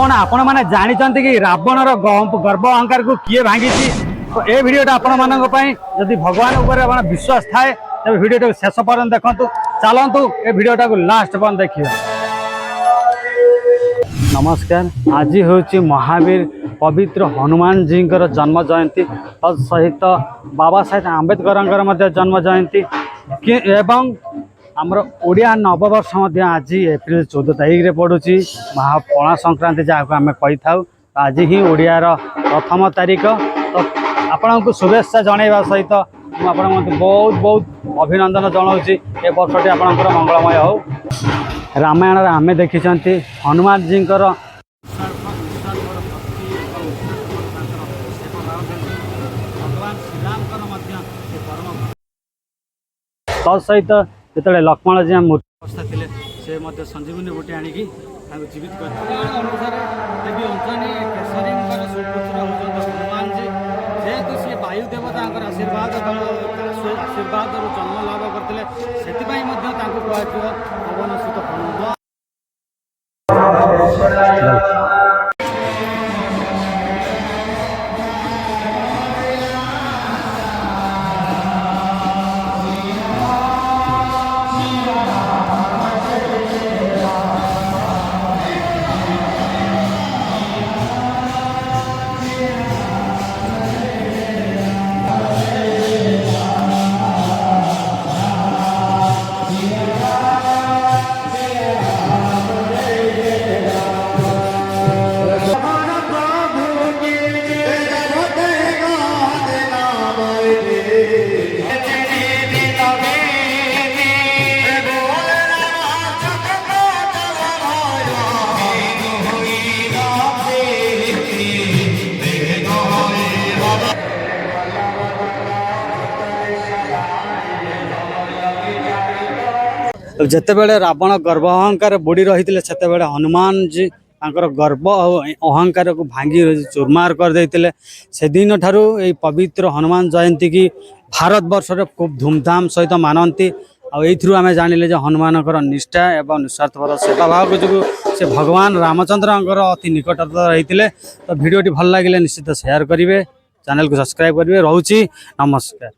कौन आपण मैंने जानते कि रावणर गर्व अहंकार को किए भांगी तो ये भिडटा आपण मानी भगवान उपर विश्वास थाए तब भिडियो शेष पर्यटन देखु चलतु ये भिडियोटा को लास्ट पर्यटन देखिए। नमस्कार। आज हूँ महावीर पवित्र हनुमान जी जन्म जयंती तत्सहित बाबा साहेब आंबेडकर जन्म जयंती एवं आमर ओडिया नववर्ष आज एप्रिल 14 तारीख में पड़ुची महापणा संक्रांति जहाँ आम कही था। आज ही ओडियार प्रथम तारीख तो आपण को शुभेच्छा जनइबा सहित मुझे बहुत बहुत अभिनंदन जनाऊँगी ए वर्षटी आपंकर मंगलमय हो। रामायण आमे देखी हनुमान जी तत्सहित जो लक्ष्मण जी मूर्ति अवस्था थे से संजीवनी बूटी आणिकी जीवित कर देवी अंजनी केशरी हनुमान जी जेहेतु सी वायु देवता आशीर्वाद आशीर्वाद जन्म लाभ करते से कहुए पवन सुत हनुमान। जिते बड़े रावण गर्व अहंकार बुड़ी रही से हनुमान जी गर्व और अहंकार को भांगी चूरमार करते से दिन ठारू ये पवित्र हनुमान जयंती की भारत वर्ष खूब धूमधाम सहित मानती आम जानिले हनुमान निष्ठा एवं निस्वार्थपर सेवा भाव जो से भगवान रामचंद्र अति निकट रही तो भिडियोटी भल लगे निश्चित शेयर करेंगे चैनल को सब्सक्राइब करेंगे। रोची नमस्कार।